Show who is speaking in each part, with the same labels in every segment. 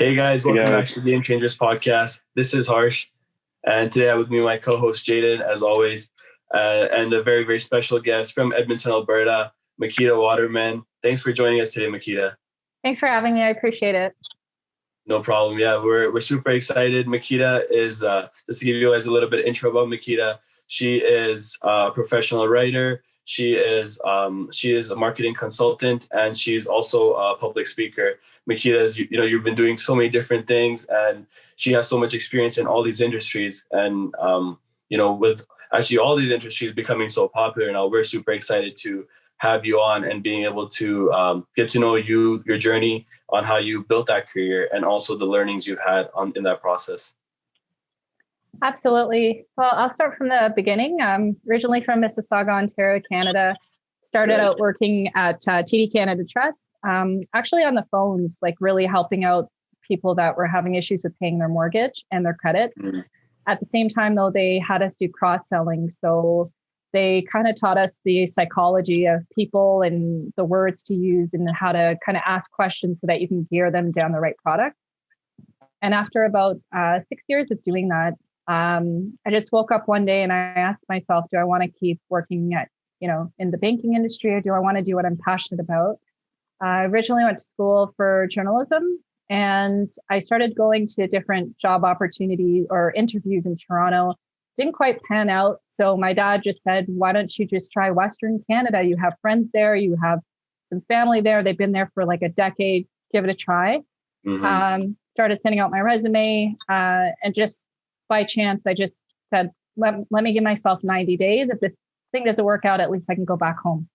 Speaker 1: Hey guys, welcome
Speaker 2: Yeah,
Speaker 1: back to the Game Changers podcast. This is Harsh, and today I have with me my co-host Jaden, as always, and a very, very special guest from Edmonton, Alberta, Makeda Waterman. Thanks for joining us today, Makeda.
Speaker 3: Thanks for having me. I appreciate it.
Speaker 1: No problem. Yeah, we're super excited. Makeda is just to give you guys a little bit of intro about Makeda. She is a professional writer. She is a marketing consultant, and she's also a public speaker. Makeda is, you've been doing so many different things, and she has so much experience in all these industries. And with actually all these industries becoming so popular now, we're super excited to have you on and being able to get to know you, your journey on how you built that career, and also the learnings you've had in that process.
Speaker 3: Absolutely. Well, I'll start from the beginning. I'm originally from Mississauga, Ontario, Canada. Started out working at TD Canada Trust, actually on the phones, like really helping out people that were having issues with paying their mortgage and their credit. Mm-hmm. At the same time, though, they had us do cross-selling. So they kind of taught us the psychology of people and the words to use and how to kind of ask questions so that you can gear them down the right product. And after about 6 years of doing that, I just woke up one day and I asked myself, do I want to keep working at, in the banking industry, or do I want to do what I'm passionate about? I originally went to school for journalism, and I started going to different job opportunities or interviews in Toronto. Didn't quite pan out. So my dad just said, why don't you just try Western Canada? You have friends there, you have some family there. They've been there for like a decade. Give it a try. Mm-hmm. Started sending out my resume, and just by chance, I just said, let me give myself 90 days. If this thing doesn't work out, at least I can go back home.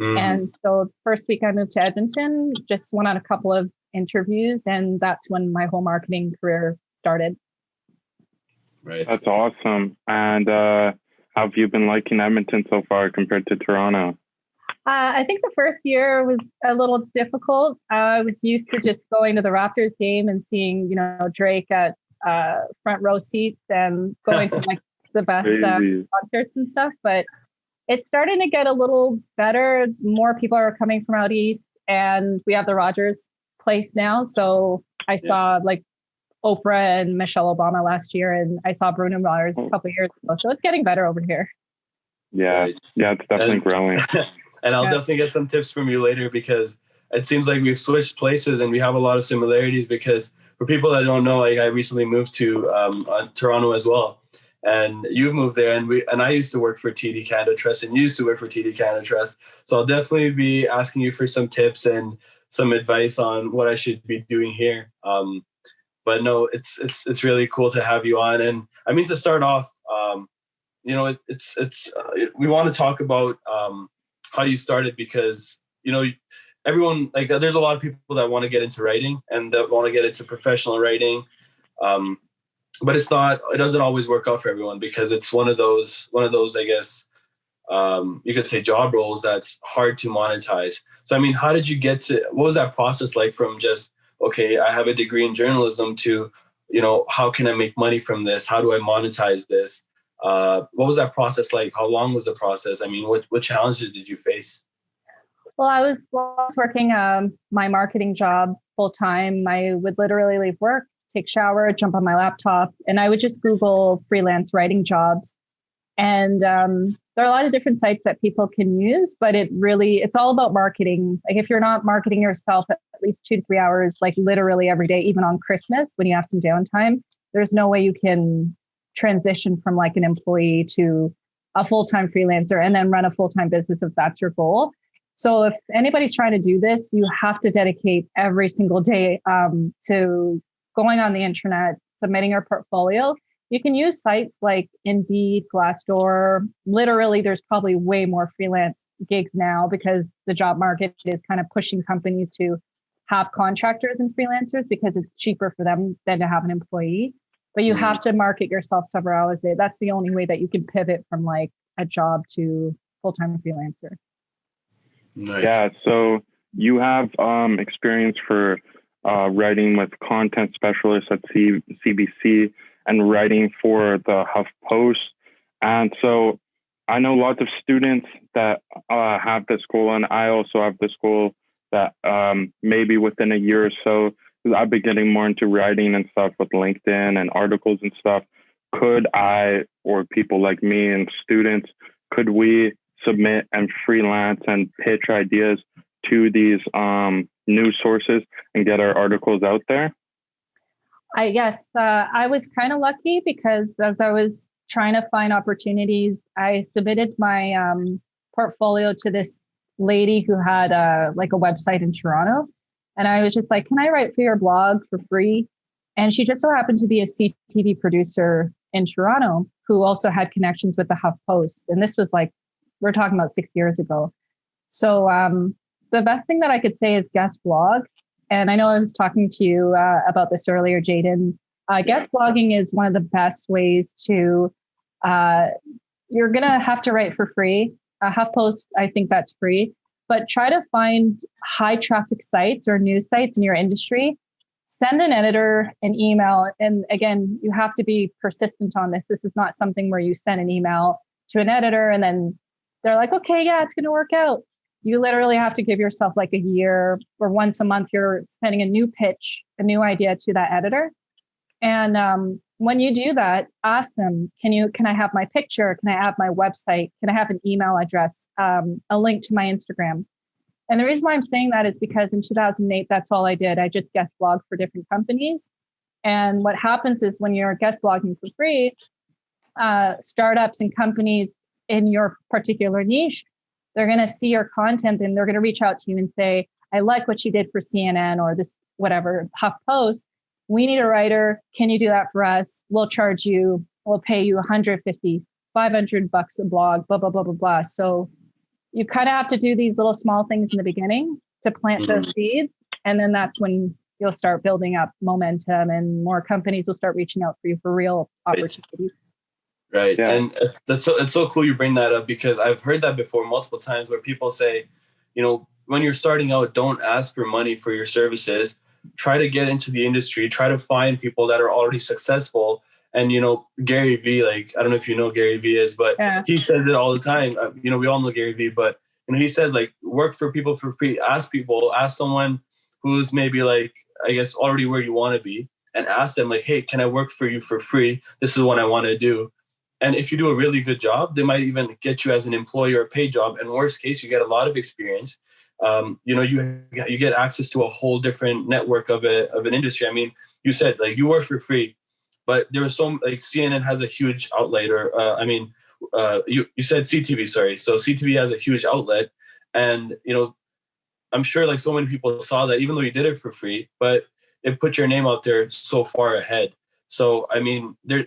Speaker 3: Mm-hmm. And so first week I moved to Edmonton, just went on a couple of interviews, and that's when my whole marketing career started.
Speaker 2: Right. That's awesome. And how have you been liking Edmonton so far compared to Toronto?
Speaker 3: I think the first year was a little difficult. I was used to just going to the Raptors game and seeing, Drake at front row seats and going to like the best concerts and stuff. But it's starting to get a little better. More people are coming from out east, and we have the Rogers place now. So I saw like Oprah and Michelle Obama last year, and I saw Bruno Mars a couple of years ago. So it's getting better over here.
Speaker 2: Yeah, it's definitely growing.
Speaker 1: And I'll definitely get some tips from you later, because it seems like we've switched places and we have a lot of similarities. Because for people that don't know, I recently moved to Toronto as well, and you moved there, and I used to work for TD Canada Trust, and you used to work for TD Canada Trust. So I'll definitely be asking you for some tips and some advice on what I should be doing here. But no, it's really cool to have you on. And I mean, to start off, we want to talk about how you started, because everyone, like, there's a lot of people that want to get into writing and that want to get into professional writing, but it doesn't always work out for everyone, because it's one of those I guess you could say job roles that's hard to monetize. So I mean, how did you what was that process like, from just, okay, I have a degree in journalism, to how can I make money from this? How do I monetize this? What was that process like? How long was the process? I mean, what challenges did you face?
Speaker 3: Well, I was working my marketing job full time. I would literally leave work, take shower, jump on my laptop, and I would just Google freelance writing jobs. And there are a lot of different sites that people can use, but it's all about marketing. Like, if you're not marketing yourself at least 2 to 3 hours, like literally every day, even on Christmas when you have some downtime, there's no way you can transition from like an employee to a full-time freelancer and then run a full-time business if that's your goal. So if anybody's trying to do this, you have to dedicate every single day to going on the internet, submitting your portfolio. You can use sites like Indeed, Glassdoor. Literally, there's probably way more freelance gigs now, because the job market is kind of pushing companies to have contractors and freelancers, because it's cheaper for them than to have an employee. But you have to market yourself several hours a day. That's the only way that you can pivot from like a job to full-time freelancer.
Speaker 2: Nice. Yeah, so you have experience for writing with content specialists at CBC and writing for the HuffPost. And so I know lots of students that have this goal, and I also have this goal that maybe within a year or so because I've been getting more into writing and stuff with LinkedIn and articles and stuff. Could I, or people like me and students, could we submit and freelance and pitch ideas to these news sources and get our articles out there?
Speaker 3: I guess I was kind of lucky because as I was trying to find opportunities, I submitted my portfolio to this lady who had like a website in Toronto. And I was just like, can I write for your blog for free? And she just so happened to be a CTV producer in Toronto who also had connections with the HuffPost. And this was like, we're talking about 6 years ago. So the best thing that I could say is guest blog. And I know I was talking to you about this earlier, Jaden. Guest blogging is one of the best ways to, you're going to have to write for free. HuffPost, I think that's free. But try to find high traffic sites or news sites in your industry. Send an editor an email. And again, you have to be persistent on this. This is not something where you send an email to an editor and then they're like, okay, yeah, it's going to work out. You literally have to give yourself like a year or once a month, you're sending a new pitch, a new idea to that editor. And when you do that, ask them, can I have my picture? Can I have my website? Can I have an email address? A link to my Instagram? And the reason why I'm saying that is because in 2008, that's all I did. I just guest blogged for different companies. And what happens is when you're guest blogging for free, startups and companies in your particular niche, they're going to see your content and they're going to reach out to you and say, I like what you did for CNN or this, whatever, HuffPost. We need a writer. Can you do that for us? We'll charge you, we'll pay you 150, 500 bucks a blog, blah, blah, blah, blah, blah. So you kind of have to do these little small things in the beginning to plant those seeds. And then that's when you'll start building up momentum and more companies will start reaching out for you for real opportunities.
Speaker 1: Right. Yeah. And it's so cool you bring that up because I've heard that before multiple times where people say, when you're starting out, don't ask for money for your services. Try to get into the industry, try to find people that are already successful. And, Gary Vee, like, I don't know if you know Gary Vee is, but he says it all the time. We all know Gary Vee, but, he says like, work for people for free. Ask someone who's maybe like, I guess, already where you want to be and ask them like, hey, can I work for you for free? This is what I want to do. And if you do a really good job, they might even get you as an employee or a paid job. And worst case, you get a lot of experience. You get access to a whole different network of an industry. I mean, you said like you work for free, but there was like CNN has a huge outlet, or you said CTV, sorry. So CTV has a huge outlet, and I'm sure like so many people saw that even though you did it for free, but it put your name out there so far ahead. So I mean, there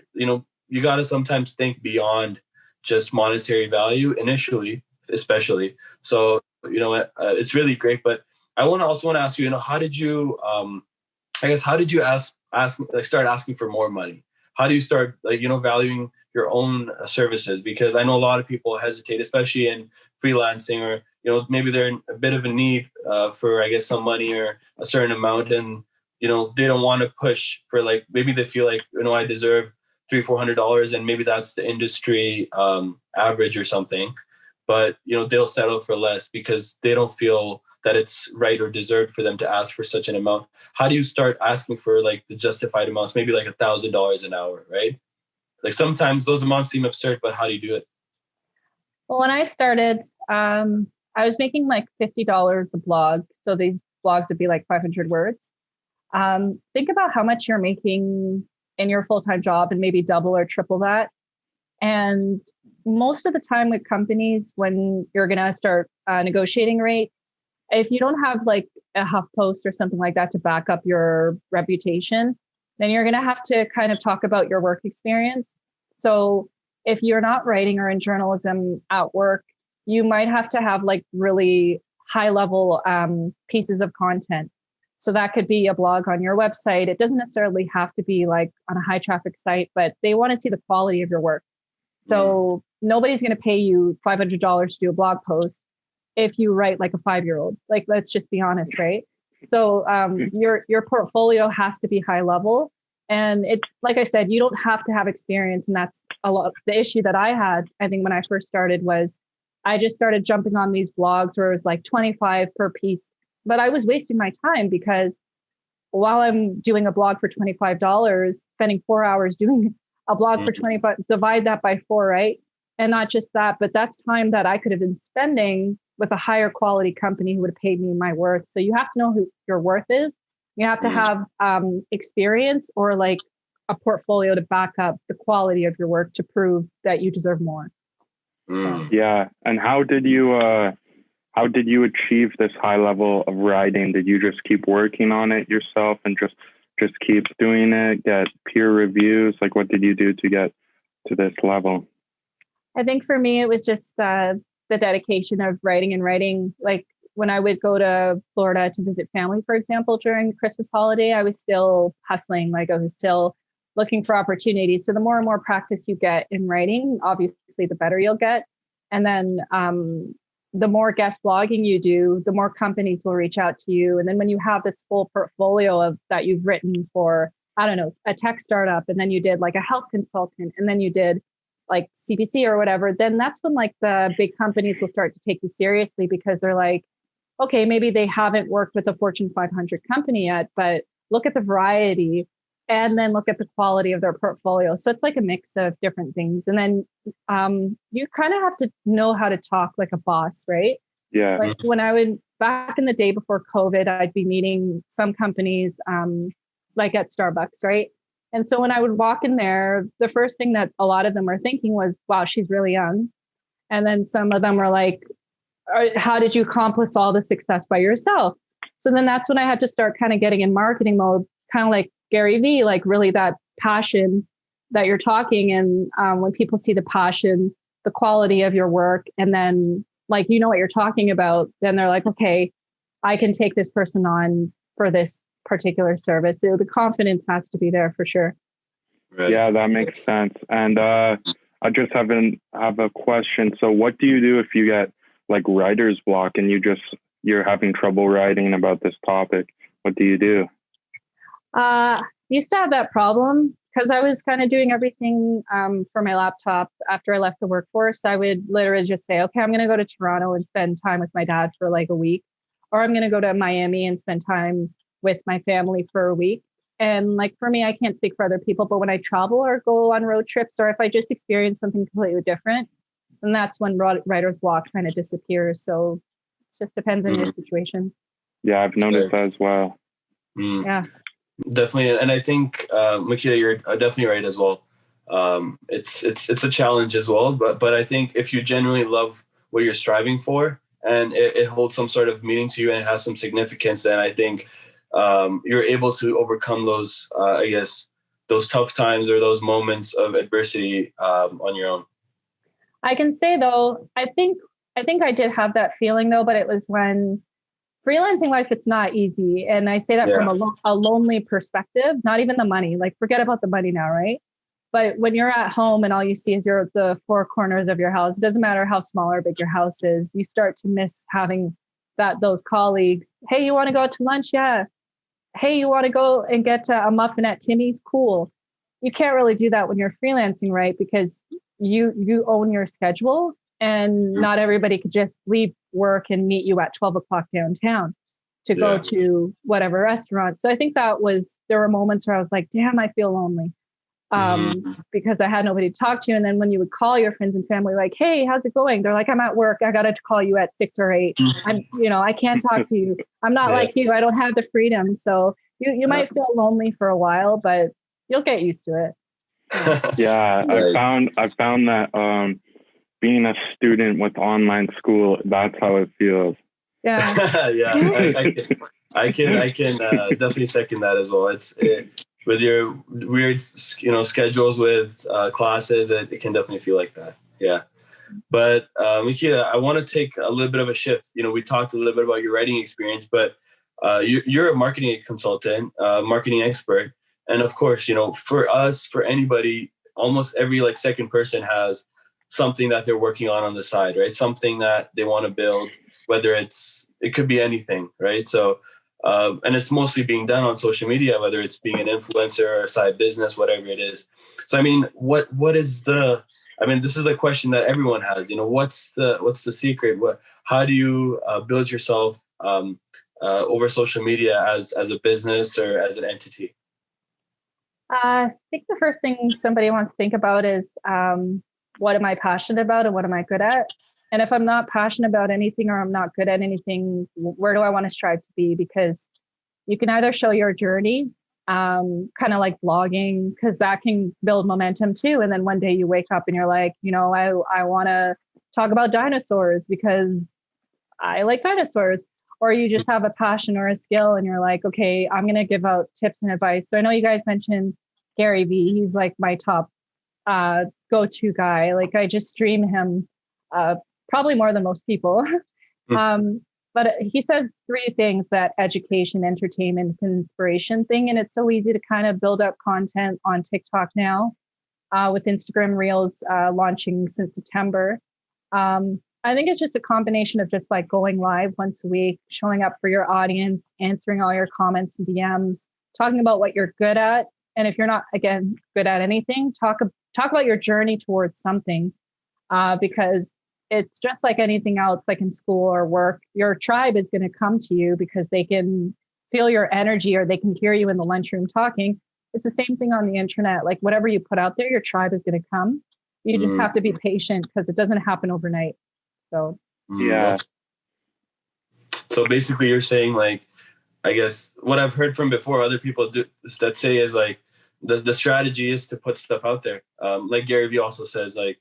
Speaker 1: you got to sometimes think beyond just monetary value initially, especially. So it's really great. But I also want to ask you, how did you, how did you start asking for more money? How do you start, valuing your own services? Because I know a lot of people hesitate, especially in freelancing, or, maybe they're in a bit of a need for, I guess, some money or a certain amount. And, they don't want to push for maybe they feel like, I deserve $300-400 and maybe that's the industry average or something. But, they'll settle for less because they don't feel that it's right or deserved for them to ask for such an amount. How do you start asking for the justified amounts, maybe $1,000 an hour, right? Sometimes those amounts seem absurd, but how do you do it?
Speaker 3: Well, when I started, I was making $50 a blog. So these blogs would be 500 words. Think about how much you're making in your full-time job and maybe double or triple that. And most of the time with companies, when you're going to start negotiating rates, if you don't have a HuffPost or something like that to back up your reputation, then you're going to have to kind of talk about your work experience. So if you're not writing or in journalism at work, you might have to have really high level pieces of content. So that could be a blog on your website. It doesn't necessarily have to be on a high traffic site, but they want to see the quality of your work. So nobody's going to pay you $500 to do a blog post if you write like a 5-year-old. Let's just be honest, right? So your portfolio has to be high level. And it, like I said, you don't have to have experience. And that's a lot. The issue that I had, I think when I first started, was I just started jumping on these blogs where it was 25 per piece, but I was wasting my time because while I'm doing a blog for $25, spending 4 hours doing a blog for 25, divide that by 4, right? And not just that, but that's time that I could have been spending with a higher quality company who would have paid me my worth. So you have to know who your worth is. You have to have experience or like a portfolio to back up the quality of your work to prove that you deserve more.
Speaker 2: Yeah. And how did you achieve this high level of writing? Did you just keep working on it yourself and just keep doing it, get peer reviews? Like, what did you do to get to this level?
Speaker 3: I think for me, it was just the dedication of writing. Like when I would go to Florida to visit family, for example, during Christmas holiday, I was still hustling. Like I was still looking for opportunities. So the more and more practice you get in writing, obviously, the better you'll get. And then the more guest blogging you do, the more companies will reach out to you. And then when you have this full portfolio of that you've written for, I don't know, a tech startup, and then you did like a health consultant, and then you did like CBC or whatever, then that's when like the big companies will start to take you seriously because they're like, okay, maybe they haven't worked with a Fortune 500 company yet, but look at the variety and then look at the quality of their portfolio. So it's like a mix of different things. And then you kind of have to know how to talk like a boss, right?
Speaker 2: Yeah.
Speaker 3: Like when I would, back in the day before COVID, I'd be meeting some companies like at Starbucks, right? And so when I would walk in there, the first thing that a lot of them were thinking was, wow, she's really young. And then some of them were like, how did you accomplish all the success by yourself? So then that's when I had to start kind of getting in marketing mode, kind of like Gary Vee, like really that passion that you're talking. And when people see the passion, the quality of your work, and then like, you know what you're talking about, then they're like, okay, I can take this person on for this particular service. So the confidence has to be there for sure.
Speaker 2: Right. Yeah, that makes sense. And I just have a question. So what do you do if you get like writer's block and you're having trouble writing about this topic? What do you do?
Speaker 3: Used to have that problem because I was kind of doing everything for my laptop after I left the workforce. I would literally just say, okay, I'm going to go to Toronto and spend time with my dad for like a week, or I'm going to go to Miami and spend time with my family for a week. And like for me, I can't speak for other people, but when I travel or go on road trips, or if I just experience something completely different, then that's when writer's block kind of disappears. So it just depends on your situation.
Speaker 2: Yeah, I've noticed that as well.
Speaker 3: Yeah.
Speaker 1: Definitely. And I think, Makeda, you're definitely right as well. It's a challenge as well, but I think if you genuinely love what you're striving for and it holds some sort of meaning to you and it has some significance, then I think you're able to overcome those, I guess, those tough times or those moments of adversity on your own.
Speaker 3: I can say though, I think I did have that feeling though, but it was when freelancing life, it's not easy. And I say that from a lonely perspective, not even the money, like forget about the money now, right? But when you're at home and all you see is the four corners of your house, it doesn't matter how small or big your house is, you start to miss having those colleagues. Hey, you want to go out to lunch? Yeah. Hey, you want to go and get a muffin at Timmy's? Cool. You can't really do that when you're freelancing, right? Because you own your schedule and not everybody could just leave work and meet you at 12 o'clock downtown to go to whatever restaurant. So I think there were moments where I was like, damn, I feel lonely because I had nobody to talk to. And then when you would call your friends and family, like, hey, how's it going? They're like, I'm at work. I got to call you at 6 or 8. I can't talk to you. I'm not like you. I don't have the freedom. So you might feel lonely for a while, but you'll get used to it.
Speaker 2: Yeah, I found that being a student with online school, that's how it feels.
Speaker 3: Yeah.
Speaker 1: Yeah, I can definitely second that as well. With your weird, schedules with classes, it can definitely feel like that. Yeah. But Makeda, I want to take a little bit of a shift. We talked a little bit about your writing experience, but you're a marketing consultant, marketing expert. And of course, for us, for anybody, almost every second person has something that they're working on the side, right? Something that they want to build, whether it could be anything, right? So, and it's mostly being done on social media, whether it's being an influencer or a side business, whatever it is. So, I mean, what is this is a question that everyone has, what's the secret? How do you build yourself over social media as a business or as an entity?
Speaker 3: I think the first thing somebody wants to think about is what am I passionate about and what am I good at? And if I'm not passionate about anything or I'm not good at anything, where do I want to strive to be? Because you can either show your journey, kind of like blogging, because that can build momentum too. And then one day you wake up and you're like, I want to talk about dinosaurs because I like dinosaurs. Or you just have a passion or a skill and you're like, okay, I'm going to give out tips and advice. So I know you guys mentioned Gary Vee. He's like my top go-to guy. Like I just stream him probably more than most people. But he says three things: that education, entertainment, and inspiration thing. And it's so easy to kind of build up content on TikTok now with Instagram Reels launching since September. I think it's just a combination of just like going live once a week, showing up for your audience, answering all your comments and DMs, talking about what you're good at. And if you're not, again, good at anything, talk about your journey towards something, because it's just like anything else, like in school or work, your tribe is going to come to you because they can feel your energy or they can hear you in the lunchroom talking. It's the same thing on the internet. Like whatever you put out there, your tribe is going to come. You just have to be patient because it doesn't happen overnight. So,
Speaker 2: yeah.
Speaker 1: So basically you're saying, like, I guess what I've heard from before other people that say is like, the strategy is to put stuff out there. Like Gary Vee also says, like,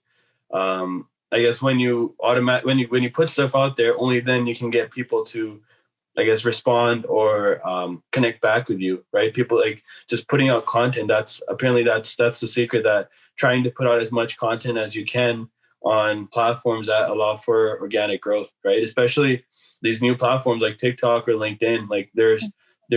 Speaker 1: I guess when you put stuff out there, only then you can get people to, I guess, respond or connect back with you, right? People like just putting out content. That's the secret, that trying to put out as much content as you can on platforms that allow for organic growth, right? Especially these new platforms like TikTok or LinkedIn. Like there's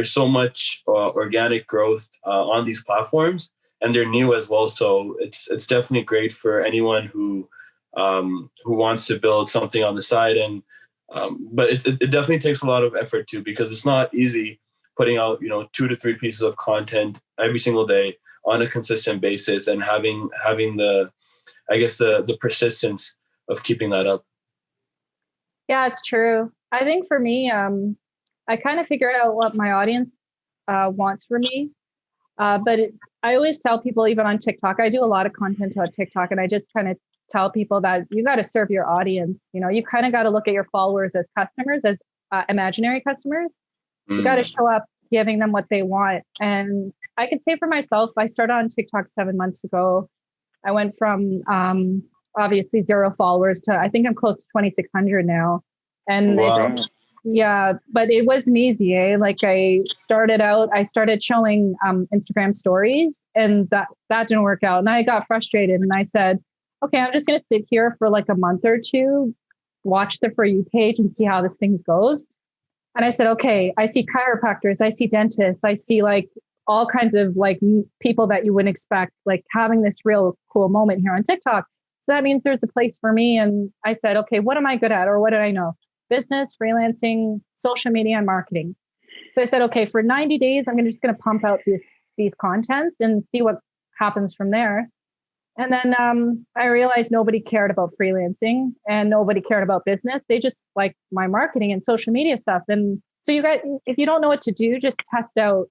Speaker 1: so much organic growth on these platforms, and they're new as well. So it's definitely great for anyone who wants to build something on the side. And but it definitely takes a lot of effort too, because it's not easy putting out 2 to 3 pieces of content every single day on a consistent basis, and having the, I guess, the persistence of keeping that up.
Speaker 3: Yeah, it's true. I think for me, I kind of figured out what my audience wants from me. But I always tell people, even on TikTok, I do a lot of content on TikTok, and I just kind of tell people that you got to serve your audience. You kind of got to look at your followers as customers, as imaginary customers. You got to show up giving them what they want. And I can say for myself, I started on TikTok 7 months ago. I went from obviously 0 followers to, I think I'm close to 2,600 now. And
Speaker 1: wow.
Speaker 3: Yeah, but it wasn't easy. Like I started showing Instagram stories, and that didn't work out. And I got frustrated, and I said, okay, I'm just going to sit here for like a month or two, watch the For You page and see how this thing goes. And I said, okay, I see chiropractors, I see dentists, I see like all kinds of like people that you wouldn't expect, like having this real cool moment here on TikTok. So that means there's a place for me. And I said, okay, what am I good at? Or what do I know? Business, freelancing, social media, and marketing. So I said, okay, for 90 days, I'm just going to pump out these contents and see what happens from there. And then I realized nobody cared about freelancing and nobody cared about business. They just liked my marketing and social media stuff. And so if you don't know what to do, just test out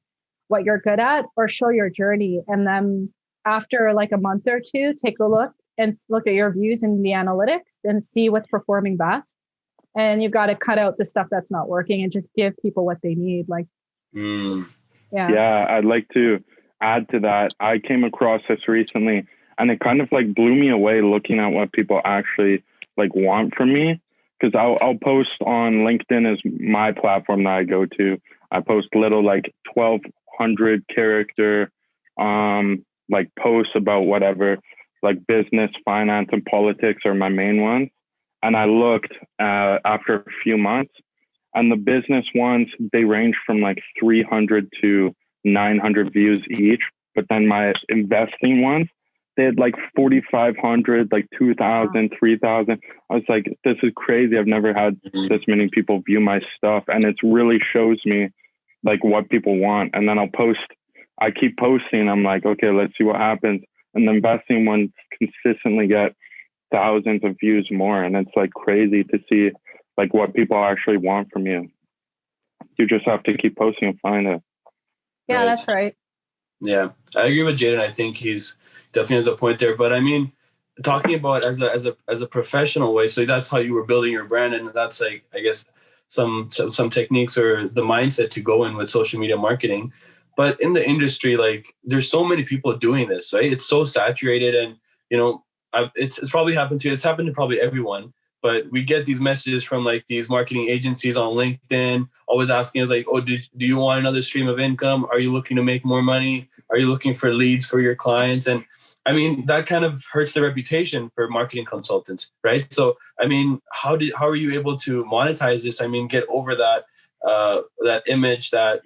Speaker 3: what you're good at or show your journey. And then after like a month or two, take a look and look at your views in the analytics and see what's performing best. And you've got to cut out the stuff that's not working and just give people what they need. Like,
Speaker 2: yeah, I'd like to add to that. I came across this recently, and it kind of like blew me away looking at what people actually like want from me. Because I'll post on LinkedIn, is my platform that I go to. I post little like 1,200 character like posts about whatever, like business, finance, and politics are my main ones. And I looked after a few months, and the business ones, they range from like 300 to 900 views each. But then my investing ones, they had like 4,500, like 2,000, 3,000. I was like, this is crazy. I've never had this many people view my stuff. And it really shows me like what people want. And then I keep posting. I'm like, okay, let's see what happens. And the investing ones consistently get thousands of views more. And it's like crazy to see like what people actually want from you. You just have to keep posting and find it.
Speaker 3: Yeah, that's right.
Speaker 1: Yeah, I agree with Jaden. I think he's definitely has a point there. But I mean, talking about as a professional way, so that's how you were building your brand, and that's like, I guess, some techniques or the mindset to go in with social media marketing. But in the industry, like, there's so many people doing this, right? It's so saturated, and it's probably happened to you. It's happened to probably everyone. But we get these messages from like these marketing agencies on LinkedIn, always asking us like, oh, do you want another stream of income? Are you looking to make more money? Are you looking for leads for your clients? And I mean, that kind of hurts the reputation for marketing consultants, right? So, I mean, how are you able to monetize this? I mean, get over that image that,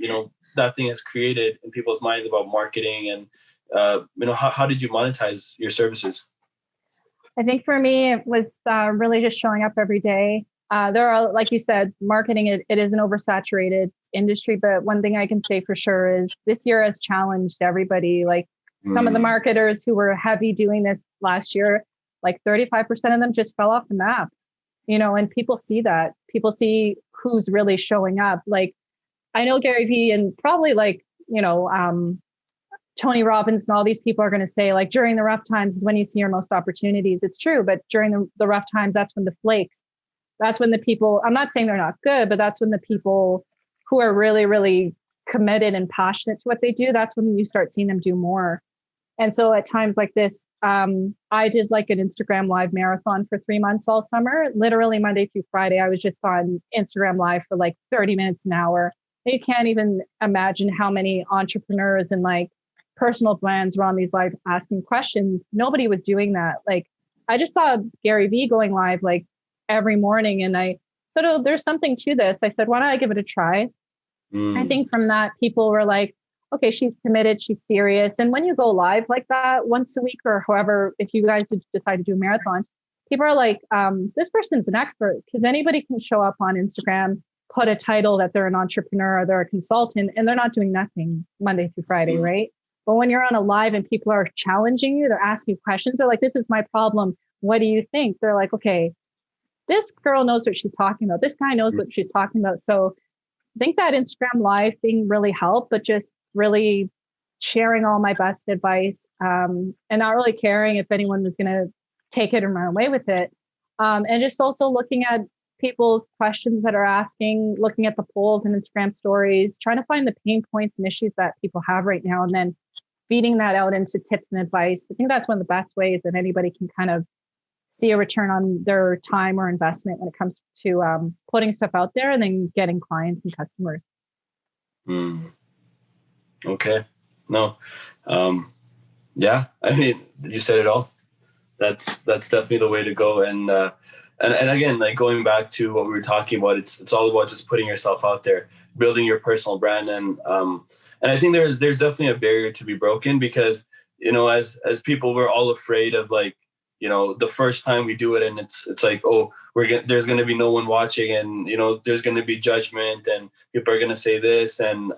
Speaker 1: that thing has created in people's minds about marketing, and how did you monetize your services?
Speaker 3: I think for me, it was really just showing up every day. There are, like you said, marketing, it is an oversaturated industry. But one thing I can say for sure is this year has challenged everybody. Like some of the marketers who were heavy doing this last year, like 35% of them just fell off the map, and people see that. People see who's really showing up. Like I know Gary Vee and probably like, Tony Robbins and all these people are going to say like during the rough times is when you see your most opportunities. It's true. But during the rough times, that's when the flakes, that's when the people, I'm not saying they're not good, but that's when the people who are really, really committed and passionate to what they do, that's when you start seeing them do more. And so at times like this, I did like an Instagram live marathon for 3 months all summer, literally Monday through Friday. I was just on Instagram live for like 30 minutes an hour. You can't even imagine how many entrepreneurs and like personal brands were on these live asking questions. Nobody was doing that. Like I just saw Gary Vee going live like every morning, and I said, oh, there's something to this. I said, why don't I give it a try? I think from that, people were like, okay, she's committed, she's serious. And when you go live like that once a week or however, if you guys decide to do a marathon, people are like, this person's an expert, because anybody can show up on Instagram, put a title that they're an entrepreneur or they're a consultant, and they're not doing nothing Monday through Friday, right? But when you're on a live and people are challenging you, they're asking questions. They're like, this is my problem. What do you think? They're like, okay, this girl knows what she's talking about. This guy knows what she's talking about. So I think that Instagram live thing really helped, but just really sharing all my best advice, and not really caring if anyone was going to take it and run away with it. And just also looking at people's questions that are asking, looking at the polls and Instagram stories, trying to find the pain points and issues that people have right now, and then feeding that out into tips and advice. I think that's one of the best ways that anybody can kind of see a return on their time or investment when it comes to putting stuff out there and then getting clients and customers.
Speaker 1: Okay. No. Yeah. I mean, you said it all. That's definitely the way to go. And again, like going back to what we were talking about, it's all about just putting yourself out there, building your personal brand. And I think there's definitely a barrier to be broken, because, as people, we're all afraid of like, the first time we do it, and it's like, oh, there's going to be no one watching, and, there's going to be judgment, and people are going to say this, and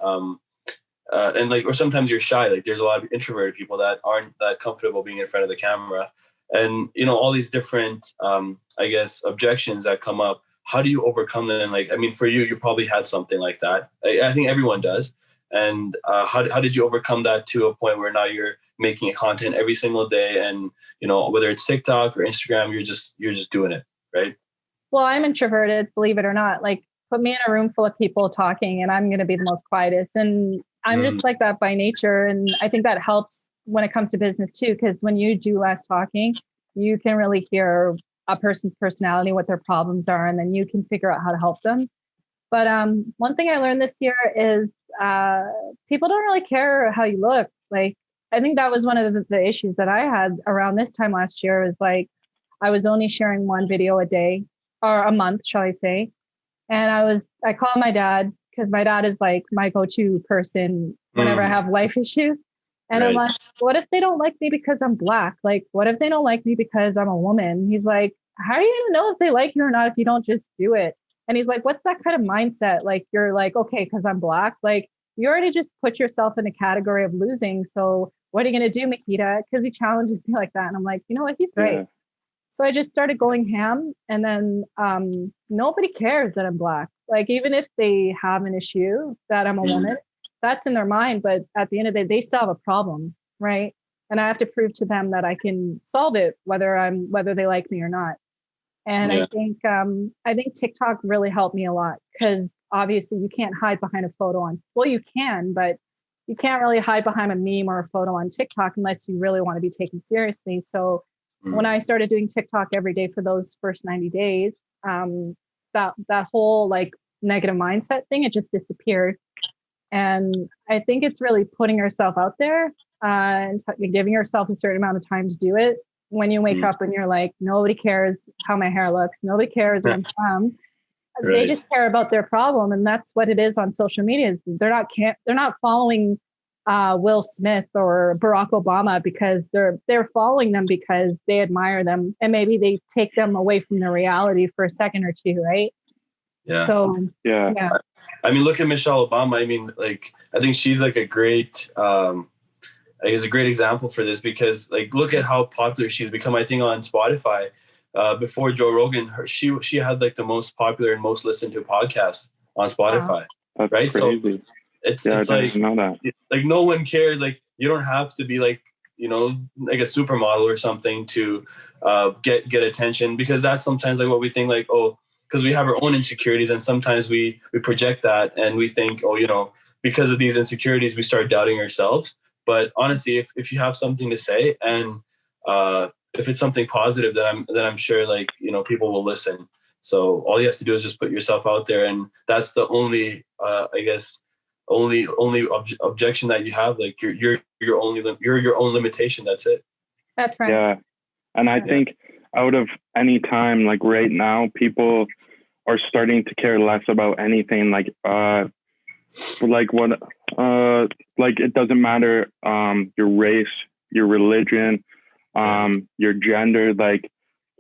Speaker 1: like, or sometimes you're shy. Like there's a lot of introverted people that aren't that comfortable being in front of the camera, and, all these different, I guess, objections that come up. How do you overcome them? Like, I mean, for you probably had something like that. I think everyone does. And how did you overcome that to a point where now you're making content every single day, and, whether it's TikTok or Instagram, you're just doing it, right?
Speaker 3: Well, I'm introverted, believe it or not. Like, put me in a room full of people talking and I'm going to be the most quietest. And I'm just like that by nature. And I think that helps when it comes to business too, because when you do less talking, you can really hear a person's personality, what their problems are, and then you can figure out how to help them. But one thing I learned this year is people don't really care how you look. Like, I think that was one of the issues that I had around this time last year, is like, I was only sharing one video a day, or a month, shall I say. And I called my dad, because my dad is like my go-to person whenever I have life issues. And I'm like, what if they don't like me because I'm Black? Like, what if they don't like me because I'm a woman? He's like, how do you know if they like you or not if you don't just do it? And he's like, what's that kind of mindset? Like, you're like, okay, because I'm Black. Like, you already just put yourself in a category of losing. So what are you going to do, Makeda? Because he challenges me like that. And I'm like, you know what? He's right. Yeah. So I just started going ham, and then nobody cares that I'm Black. Like, even if they have an issue that I'm a woman, that's in their mind. But at the end of the day, they still have a problem, right? And I have to prove to them that I can solve it, whether they like me or not. And I think TikTok really helped me a lot, because obviously you can't hide behind a photo well, you can, but you can't really hide behind a meme or a photo on TikTok unless you really want to be taken seriously. So when I started doing TikTok every day for those first 90 days, that whole like negative mindset thing, it just disappeared. And I think it's really putting yourself out there and giving yourself a certain amount of time to do it. When you wake up and you're like, nobody cares how my hair looks, nobody cares where I'm from. Right. They just care about their problem, and that's what it is on social media. Is they're not following Will Smith or Barack Obama because they're following them because they admire them, and maybe they take them away from their reality for a second or two, right?
Speaker 1: Yeah.
Speaker 3: So
Speaker 2: yeah.
Speaker 1: I mean, look at Michelle Obama. I mean, like, I think she's like a great, is a great example for this, because like, look at how popular she's become. I think on Spotify, before Joe Rogan, she had like the most popular and most listened to podcast on Spotify.
Speaker 2: Wow.
Speaker 1: Right?
Speaker 2: Crazy.
Speaker 1: So it's
Speaker 2: I
Speaker 1: like,
Speaker 2: didn't know that.
Speaker 1: Like, no one cares. Like, you don't have to be like, you know, like a supermodel or something to get attention, because that's sometimes like what we think, like, oh, because we have our own insecurities, and sometimes we project that, and we think, oh, you know, because of these insecurities, we start doubting ourselves. But honestly, if you have something to say, and if it's something positive, then I'm sure, like, you know, people will listen. So all you have to do is just put yourself out there, and that's the only, I guess, only objection that you have. Like, you're your own limitation. That's it.
Speaker 3: That's right.
Speaker 2: Yeah, and I think out of any time, like right now, people are starting to care less about anything. Like it doesn't matter your race, your religion, your gender. Like,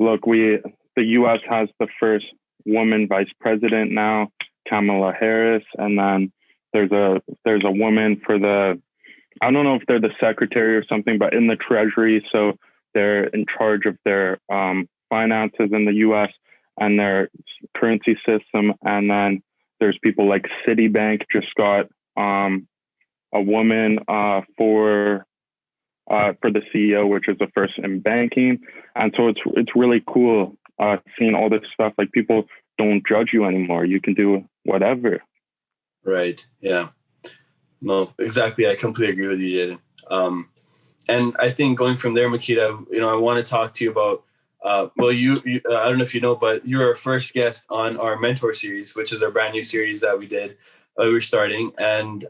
Speaker 2: look, the U.S. has the first woman vice president now, Kamala Harris, and then there's a woman for I don't know if they're the secretary or something, but in the Treasury, so they're in charge of their finances in the U.S. and their currency system. And then there's people like Citibank just got a woman for the CEO, which is the first in banking. And so it's really cool seeing all this stuff. Like, people don't judge you anymore. You can do whatever.
Speaker 1: Right. Yeah. No, exactly. I completely agree with you, Jaden. And I think going from there, Makeda, you know, I want to talk to you about, you I don't know if you know, but you were our first guest on our mentor series, which is our brand new series that we did. We're starting, and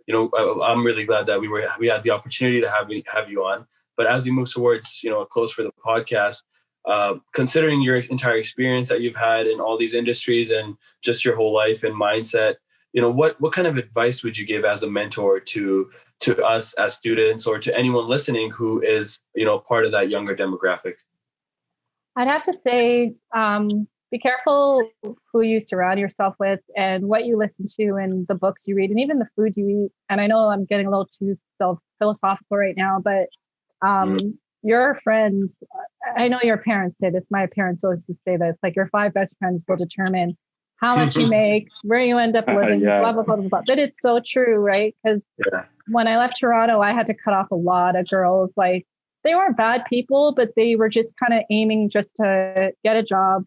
Speaker 1: you know, I'm really glad that we had the opportunity to have you on. But as we move towards, you know, a close for the podcast, considering your entire experience that you've had in all these industries and just your whole life and mindset, you know, what kind of advice would you give as a mentor to us as students, or to anyone listening who is, you know, part of that younger demographic?
Speaker 3: I'd have to say, be careful who you surround yourself with and what you listen to and the books you read and even the food you eat. And I know I'm getting a little too philosophical right now, but your friends, I know your parents say this, my parents always used to say this, like, your 5 best friends will determine how much you make, where you end up living, blah, blah, blah, blah, blah. But it's so true, right? Because when I left Toronto, I had to cut off a lot of girls. Like, they weren't bad people, but they were just kind of aiming just to get a job,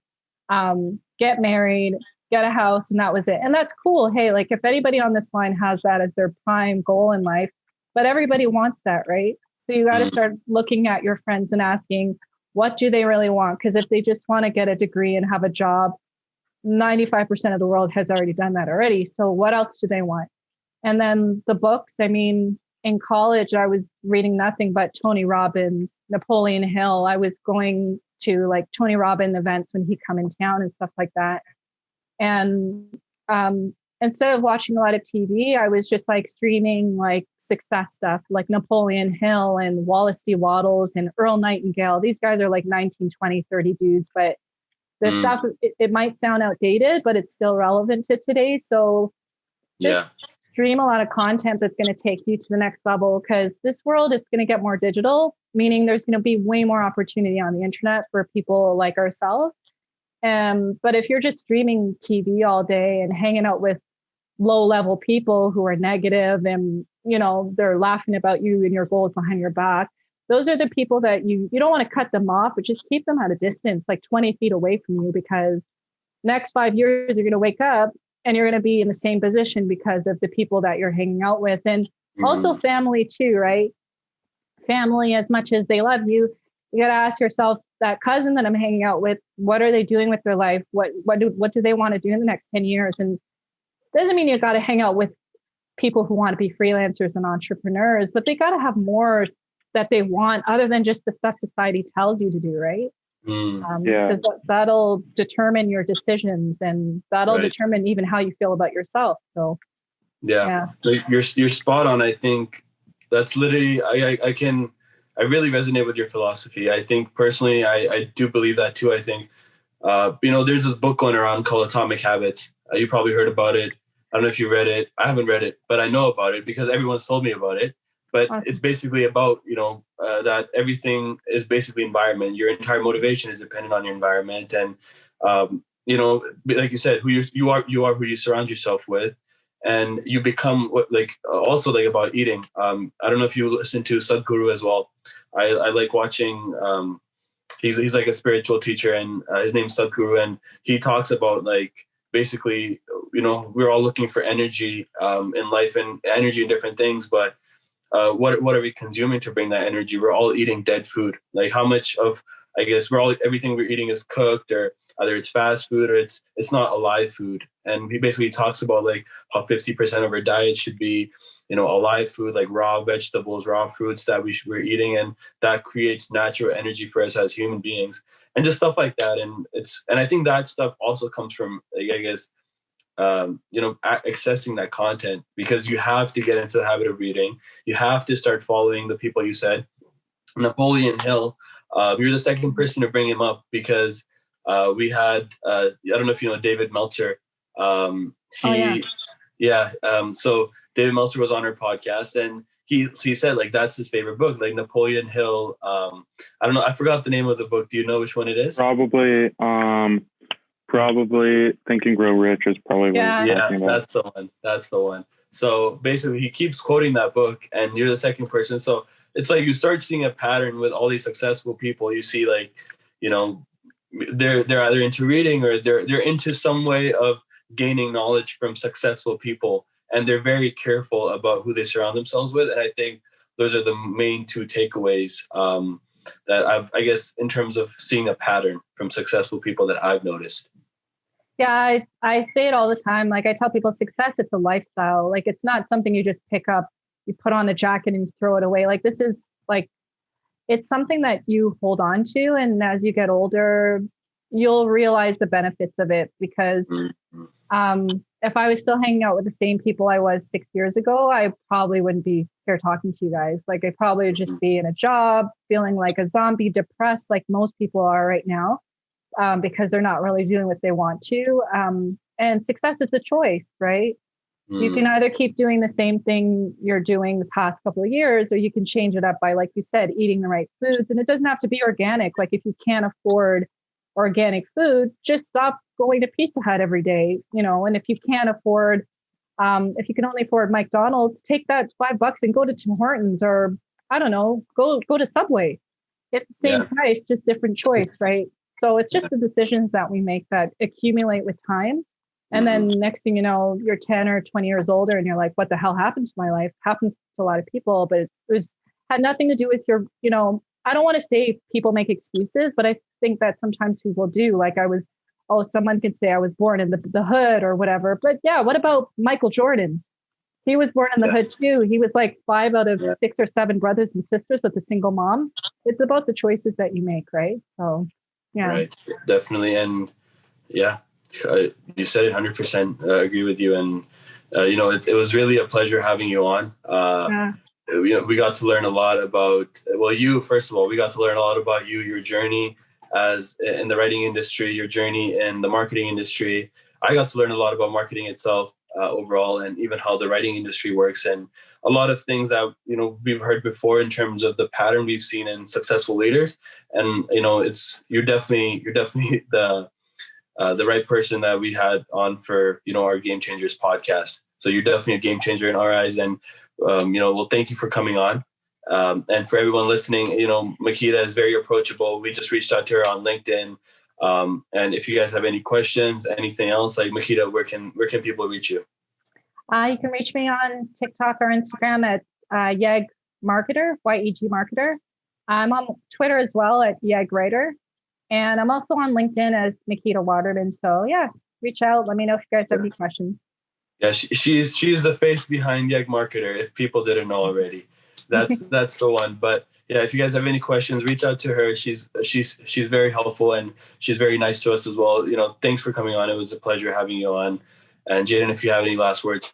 Speaker 3: get married, get a house, and that was it. And that's cool. Hey, like, if anybody on this line has that as their prime goal in life, but everybody wants that, right? So you got to start looking at your friends and asking, what do they really want? Because if they just want to get a degree and have a job, 95% of the world has already done that already. So what else do they want? And then the books, I mean, in college, I was reading nothing but Tony Robbins, Napoleon Hill. I was going to like Tony Robbins events when he'd come in town and stuff like that. And instead of watching a lot of TV, I was just like streaming like success stuff like Napoleon Hill and Wallace D. Wattles and Earl Nightingale. These guys are like 19, 20, 30 dudes, but the stuff, it might sound outdated, but it's still relevant to today. So just stream a lot of content that's going to take you to the next level, because this world, it's going to get more digital. meaning there's going to be way more opportunity on the internet for people like ourselves. But if you're just streaming TV all day and hanging out with low level people who are negative and, you know, they're laughing about you and your goals behind your back, those are the people that you don't want to cut them off, but just keep them at a distance, like 20 feet away from you, because next 5 years, you're going to wake up and you're going to be in the same position because of the people that you're hanging out with. And also family too, right? Family, as much as they love you, you got to ask yourself, that cousin that I'm hanging out with, what are they doing with their life? What do they want to do in the next 10 years? And doesn't mean you got to hang out with people who want to be freelancers and entrepreneurs, but they got to have more that they want other than just the stuff society tells you to do, right? Because that'll determine your decisions, and that'll determine even how you feel about yourself. So
Speaker 1: you're spot on. I think that's literally, I really resonate with your philosophy. I think personally, I do believe that too. I think, there's this book going around called Atomic Habits. You probably heard about it. I don't know if you read it. I haven't read it, but I know about it because everyone's told me about it. But it's basically about, that everything is basically environment. Your entire motivation is dependent on your environment. And, like you said, you are who you surround yourself with. And you become about eating. I don't know if you listen to Sadhguru as well. I like watching, he's like a spiritual teacher, and his name's Sadhguru. And he talks about basically, we're all looking for energy in life and energy in different things, but what are we consuming to bring that energy? We're all eating dead food. Like how much of, I guess, everything we're eating is cooked, or either it's fast food or it's not alive food. And he basically talks about how 50% of our diet should be, alive food, like raw vegetables, raw fruits that we're eating, and that creates natural energy for us as human beings, and just stuff like that. And I think that stuff also comes from, accessing that content, because you have to get into the habit of reading. You have to start following the people. You said Napoleon Hill. You're the second person to bring him up, because we had, I don't know if you know David Meltzer. So David Meltzer was on our podcast, and he said that's his favorite book, like Napoleon Hill. I don't know, I forgot the name of the book. Do you know which one it is?
Speaker 2: Probably Think and Grow Rich is probably what you're talking about.
Speaker 1: That's the one. So basically he keeps quoting that book, and you're the second person. So it's like you start seeing a pattern with all these successful people. You see they're either into reading, or they're into some way of gaining knowledge from successful people, and they're very careful about who they surround themselves with. And I think those are the main two takeaways that I guess, in terms of seeing a pattern from successful people that I've noticed.
Speaker 3: Yeah, I say it all the time. I tell people, success, it's a lifestyle. It's not something you just pick up, you put on a jacket and throw it away. This is it's something that you hold on to. And as you get older, you'll realize the benefits of it, because if I was still hanging out with the same people I was 6 years ago, I probably wouldn't be here talking to you guys. I'd probably just be in a job, feeling like a zombie, depressed, like most people are right now, because they're not really doing what they want to. And success is a choice, right? You can either keep doing the same thing you're doing the past couple of years, or you can change it up by, like you said, eating the right foods. And it doesn't have to be organic. If you can't afford organic food, just stop going to Pizza Hut every day, and if you can't afford, if you can only afford McDonald's, take that $5 and go to Tim Hortons, or I don't know, go to Subway. It's the same price, just different choice, right? So it's just the decisions that we make that accumulate with time. And then next thing you know, you're 10 or 20 years older and you're like, what the hell happened to my life? Happens to a lot of people, but it had nothing to do with your, I don't want to say people make excuses, but I think that sometimes people do. Someone could say I was born in the hood or whatever. But yeah, what about Michael Jordan? He was born in the hood too. He was 5 out of 6 or 7 brothers and sisters with a single mom. It's about the choices that you make, right? So, yeah. Right,
Speaker 1: definitely. And yeah, you said it 100%. Agree with you. And, it was really a pleasure having you on. We got to learn a lot about, you, first of all, we got to learn a lot about you, your journey as in the writing industry, your journey in the marketing industry. I got to learn a lot about marketing itself. overall, and even how the writing industry works, and a lot of things that we've heard before in terms of the pattern we've seen in successful leaders. And you're definitely the right person that we had on for our Game Changers podcast. So you're definitely a game changer in our eyes, and well, thank you for coming on. And for everyone listening, Makeda is very approachable. We just reached out to her on LinkedIn. And if you guys have any questions, anything else, like Makeda, where can people reach you?
Speaker 3: You can reach me on TikTok or Instagram at YEG Marketer, YEG Marketer. I'm on Twitter as well at YEG Writer. And I'm also on LinkedIn as Makeda Waterman. So yeah, reach out. Let me know if you guys have any questions.
Speaker 1: Yeah, she's the face behind YEG Marketer, if people didn't know already. That's the one. But yeah, if you guys have any questions, reach out to her. She's very helpful, and she's very nice to us as well. Thanks for coming on. It was a pleasure having you on. And Jaden, if you have any last words.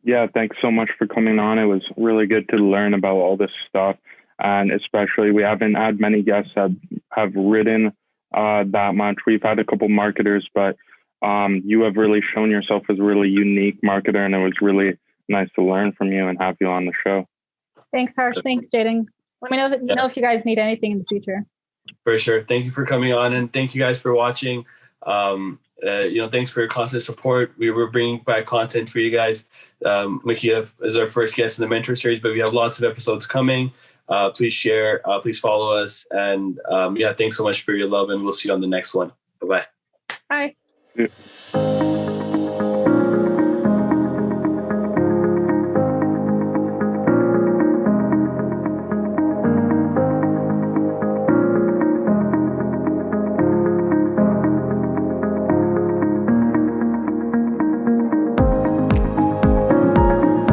Speaker 2: Yeah, thanks so much for coming on. It was really good to learn about all this stuff. And especially, we haven't had many guests that have written that much. We've had a couple marketers, but you have really shown yourself as a really unique marketer, and it was really nice to learn from you and have you on the show. Thanks,
Speaker 3: Harsh. Thanks, Jaden. Let me know if you guys need anything in the future.
Speaker 1: For sure. Thank you for coming on, and thank you guys for watching. Thanks for your constant support. We were bringing back content for you guys. Makeda is our first guest in the mentor series, but we have lots of episodes coming. Please share, please follow us. And thanks so much for your love, and we'll see you on the next one. Bye-bye.
Speaker 3: Bye.